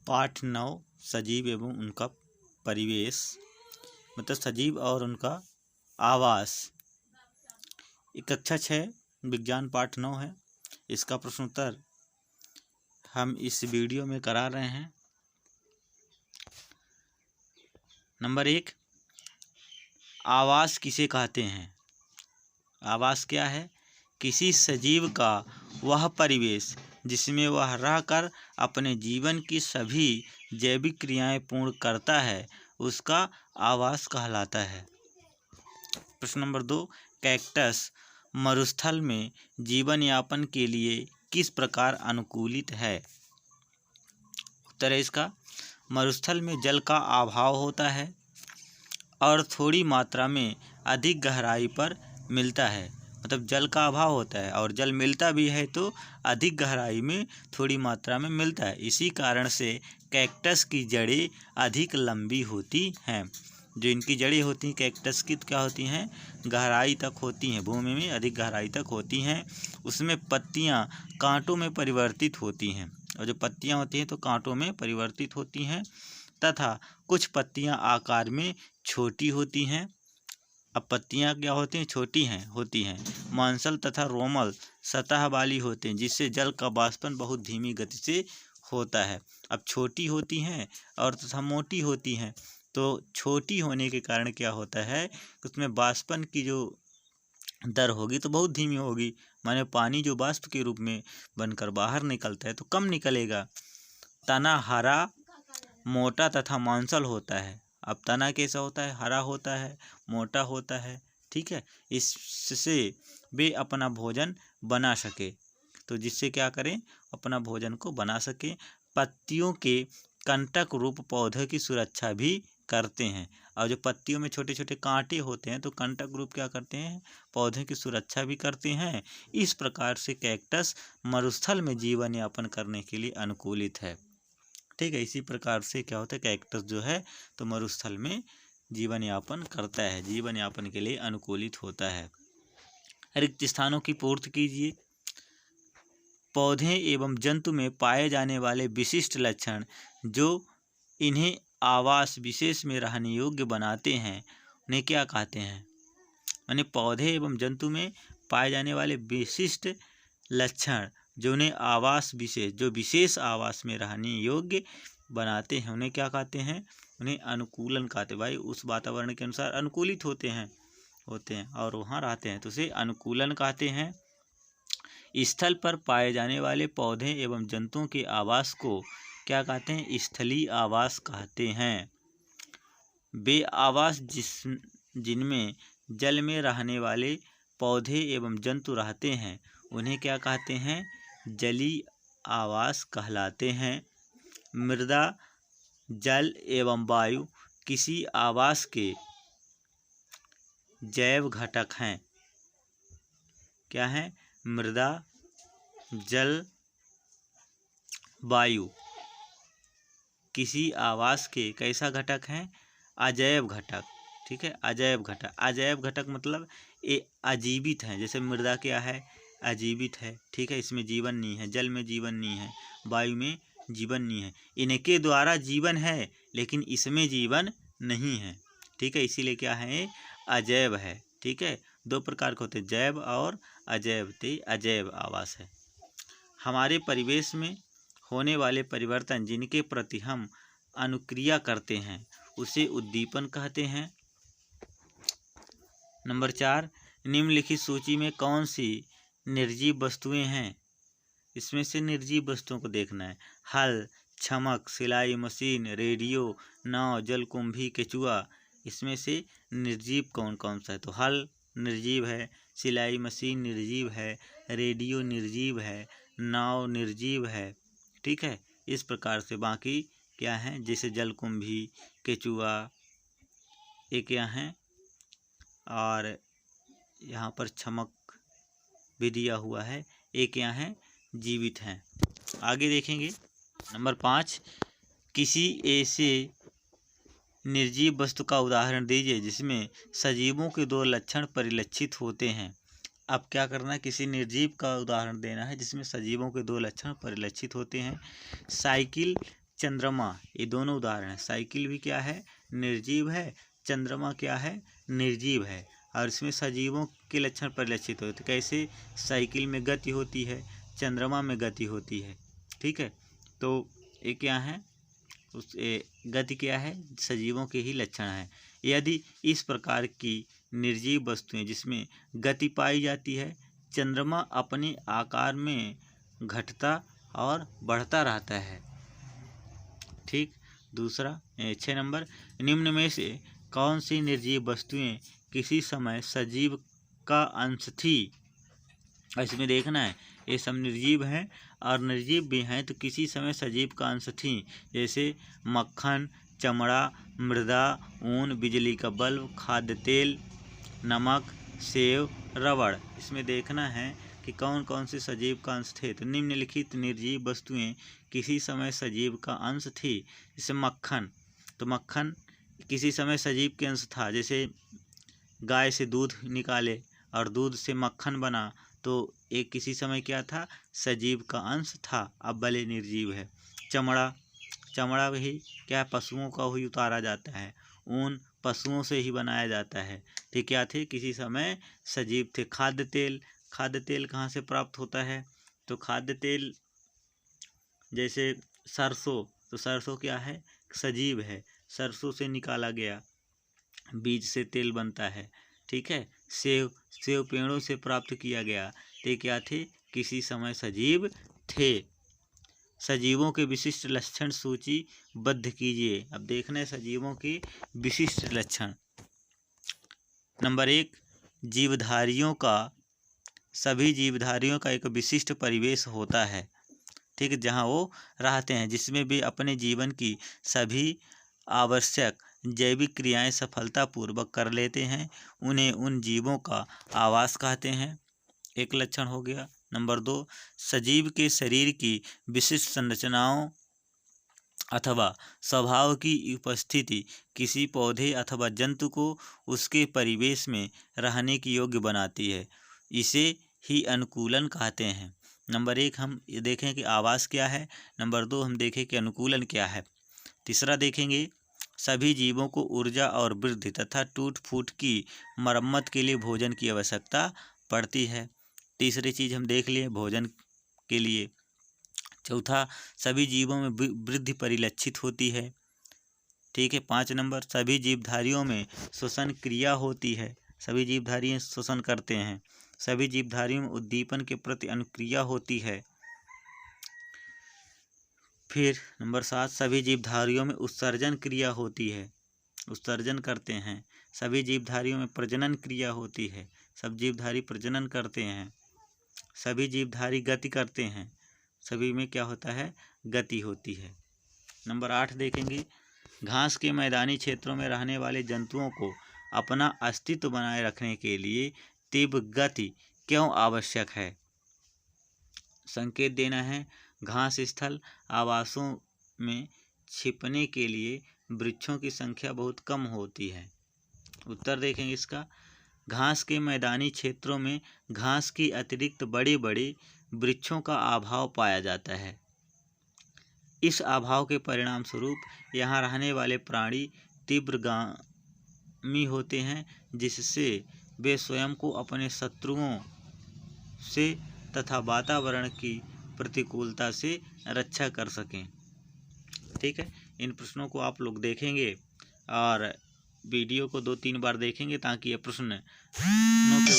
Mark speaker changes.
Speaker 1: पाठ 9 सजीव एवं उनका परिवेश, मतलब सजीव और उनका आवास। कक्षा 6 विज्ञान पाठ 9 है। इसका प्रश्न उत्तर हम इस वीडियो में करा रहे हैं। नंबर 1, आवास किसे कहते हैं? आवास क्या है? किसी सजीव का वह परिवेश जिसमें वह रहकर अपने जीवन की सभी जैविक क्रियाएं पूर्ण करता है, उसका आवास कहलाता है। प्रश्न नंबर 2, कैक्टस मरुस्थल में जीवन यापन के लिए किस प्रकार अनुकूलित है? उत्तर है इसका, मरुस्थल में जल का अभाव होता है और थोड़ी मात्रा में अधिक गहराई पर मिलता है। मतलब जल का अभाव होता है और जल मिलता भी है तो अधिक गहराई में थोड़ी मात्रा में मिलता है। इसी कारण से कैक्टस की जड़ें अधिक लंबी होती हैं। जो इनकी जड़ें होती हैं कैक्टस की, क्या होती हैं? गहराई तक होती हैं, भूमि में अधिक गहराई तक होती हैं। उसमें पत्तियां कांटों में परिवर्तित होती हैं, और जो पत्तियां होती हैं तो कांटों में परिवर्तित होती हैं, तथा कुछ पत्तियां आकार में छोटी होती हैं। अब पत्तियां क्या होती हैं? छोटी होती हैं। मांसल तथा रोमल सतह वाली होते हैं, जिससे जल का वाष्पन बहुत धीमी गति से होता है। अब छोटी होती हैं और तथा मोटी होती हैं, तो छोटी होने के कारण क्या होता है, उसमें वाष्पन की जो दर होगी तो बहुत धीमी होगी। माने पानी जो वाष्प के रूप में बनकर बाहर निकलता है तो कम निकलेगा। तना हरा, मोटा तथा मांसल होता है। अब तना कैसा होता है? हरा होता है, मोटा होता है, ठीक है। इससे वे अपना भोजन बना सके, तो जिससे क्या करें? अपना भोजन को बना सके। पत्तियों के कंटक रूप पौधे की सुरक्षा भी करते हैं, और जो पत्तियों में छोटे छोटे कांटे होते हैं तो कंटक रूप क्या करते हैं? पौधे की सुरक्षा भी करते हैं। इस प्रकार से कैक्टस मरुस्थल में जीवन यापन करने के लिए अनुकूलित है, ठीक है। इसी प्रकार से क्या होता है, कैक्टस जो है तो मरुस्थल में जीवन यापन करता है, जीवन यापन के लिए अनुकूलित होता है। रिक्त स्थानों की पूर्ति कीजिए। पौधे एवं जंतु में पाए जाने वाले विशिष्ट लक्षण जो इन्हें आवास विशेष में रहने योग्य बनाते हैं, उन्हें क्या कहते हैं? यानी पौधे एवं जंतु में पाए जाने वाले विशिष्ट लक्षण जो उन्हें आवास विशेष, जो विशेष आवास में रहने योग्य बनाते हैं, उन्हें क्या कहते हैं? उन्हें अनुकूलन कहते हैं। भाई उस वातावरण के अनुसार अनुकूलित होते हैं और वहाँ रहते हैं तो उसे अनुकूलन कहते हैं। स्थल पर पाए जाने वाले पौधे एवं जंतुओं के आवास को क्या कहते हैं? स्थलीय आवास कहते हैं। वे आवास जिनमें जल में रहने वाले पौधे एवं जंतु रहते हैं, उन्हें क्या कहते हैं? जलीय आवास कहलाते हैं। मृदा, जल एवं वायु किसी आवास के जैव घटक हैं। क्या है? मृदा, जल, वायु किसी आवास के कैसा घटक हैं? अजैव घटक, ठीक है। अजैव घटक, अजैव घटक मतलब ये अजीवित हैं। जैसे मृदा क्या है? अजीवित है, ठीक है। इसमें जीवन नहीं है। जल में जीवन नहीं है, वायु में जीवन नहीं है। इनके द्वारा जीवन है लेकिन इसमें जीवन नहीं है, ठीक है। इसीलिए क्या है? अजैव है, ठीक है। दो प्रकार के होते हैं, जैव और अजैव। अजैव आवास है। हमारे परिवेश में होने वाले परिवर्तन जिनके प्रति हम अनुक्रिया करते हैं उसे उद्दीपन कहते हैं। नंबर 4, निम्नलिखित सूची में कौन सी निर्जीव वस्तुएं हैं? इसमें से निर्जीव वस्तुओं को देखना है। हल, छमक, सिलाई मशीन, रेडियो, नाव, जलकुंभी, केचुआ। इसमें से निर्जीव कौन कौन सा है? तो हल निर्जीव है, सिलाई मशीन निर्जीव है, रेडियो निर्जीव है, नाव निर्जीव है, ठीक है। इस प्रकार से बाकी क्या हैं? जैसे जलकुंभी, केचुआ, ये क्या हैं? और यहाँ पर छमक भी दिया हुआ है, ये क्या हैं? जीवित हैं। आगे देखेंगे। नंबर 5, किसी ऐसे निर्जीव वस्तु का उदाहरण दीजिए जिसमें सजीवों के 2 लक्षण परिलक्षित होते हैं। अब क्या करना है? किसी निर्जीव का उदाहरण देना है जिसमें सजीवों के 2 लक्षण परिलक्षित होते हैं। साइकिल चंद्रमा, ये दोनों उदाहरण हैं। साइकिल भी क्या है, निर्जीव है, चंद्रमा क्या है, निर्जीव है। और इसमें सजीवों के लक्षण परिलक्षित होते। कैसे, साइकिल में गति होती है, चंद्रमा में गति होती है। ठीक है, तो ये क्या है, उस गति क्या है, सजीवों के ही लक्षण है। यदि इस प्रकार की निर्जीव वस्तुएं जिसमें गति पाई जाती है, चंद्रमा अपने आकार में घटता और बढ़ता रहता है। ठीक, दूसरा 6 नंबर, निम्न में से कौन सी निर्जीव वस्तुएं किसी समय सजीव का अंश थी। इसमें देखना है, ये सब निर्जीव हैं और निर्जीव भी हैं, तो किसी समय सजीव का अंश थी। जैसे मक्खन, चमड़ा, मृदा, ऊन, बिजली का बल्ब, खाद्य तेल, नमक, सेव, रबड़। इसमें देखना है कि कौन कौन से सजीव का अंश थे। तो निम्नलिखित निर्जीव वस्तुएं किसी समय सजीव का अंश थी। जैसे मक्खन, तो मक्खन किसी समय सजीव के अंश था। जैसे गाय से दूध निकाले और दूध से मक्खन बना, तो एक किसी समय क्या था, सजीव का अंश था, अब भले निर्जीव है। चमड़ा भी क्या, पशुओं का ही उतारा जाता है। ऊन पशुओं से ही बनाया जाता है, तो क्या थे, किसी समय सजीव थे। खाद्य तेल कहाँ से प्राप्त होता है, तो खाद्य तेल जैसे सरसों, तो सरसों क्या है, सजीव है, सरसों से निकाला गया बीज से तेल बनता है। ठीक है, सेव पेड़ों से प्राप्त किया गया, ते क्या थे, किसी समय सजीव थे। सजीवों के विशिष्ट लक्षण सूचीबद्ध कीजिए। अब देखना है सजीवों के विशिष्ट लक्षण। नंबर 1, सभी जीवधारियों का एक विशिष्ट परिवेश होता है। ठीक है, जहाँ वो रहते हैं, जिसमें वे अपने जीवन की सभी आवश्यक जैविक क्रियाएं सफलतापूर्वक कर लेते हैं, उन्हें उन जीवों का आवास कहते हैं। एक लक्षण हो गया। नंबर 2, सजीव के शरीर की विशिष्ट संरचनाओं अथवा स्वभाव की उपस्थिति किसी पौधे अथवा जंतु को उसके परिवेश में रहने की योग्य बनाती है, इसे ही अनुकूलन कहते हैं। नंबर 1 हम देखें कि आवास क्या है। नंबर 2 हम देखें कि अनुकूलन क्या है। तीसरा देखेंगे, सभी जीवों को ऊर्जा और वृद्धि तथा टूट फूट की मरम्मत के लिए भोजन की आवश्यकता पड़ती है। तीसरी चीज़ हम देख लिए भोजन के लिए। चौथा, सभी जीवों में वृद्धि परिलक्षित होती है। ठीक है, 5 नंबर, सभी जीवधारियों में श्वसन क्रिया होती है, सभी जीवधारी श्वसन करते हैं। सभी जीवधारियों में उद्दीपन के प्रति अनुक्रिया होती है। फिर नंबर 7, सभी जीवधारियों में उत्सर्जन क्रिया होती है, उत्सर्जन करते हैं। सभी जीवधारियों में प्रजनन क्रिया होती है, सब जीवधारी प्रजनन करते हैं। सभी जीवधारी गति करते हैं, सभी में क्या होता है, गति होती है। नंबर 8 देखेंगे, घास के मैदानी क्षेत्रों में रहने वाले जंतुओं को अपना अस्तित्व बनाए रखने के लिए तीव्र गति क्यों आवश्यक है। संकेत देना है, घास स्थल आवासों में छिपने के लिए वृक्षों की संख्या बहुत कम होती है। उत्तर देखेंगे इसका, घास के मैदानी क्षेत्रों में घास की अतिरिक्त बड़े बड़े वृक्षों का अभाव पाया जाता है। इस अभाव के परिणाम स्वरूप यहाँ रहने वाले प्राणी तीव्रगामी होते हैं, जिससे वे स्वयं को अपने शत्रुओं से तथा वातावरण की प्रतिकूलता से रक्षा कर सकें। ठीक है, इन प्रश्नों को आप लोग देखेंगे और वीडियो को 2-3 बार देखेंगे ताकि ये प्रश्नों के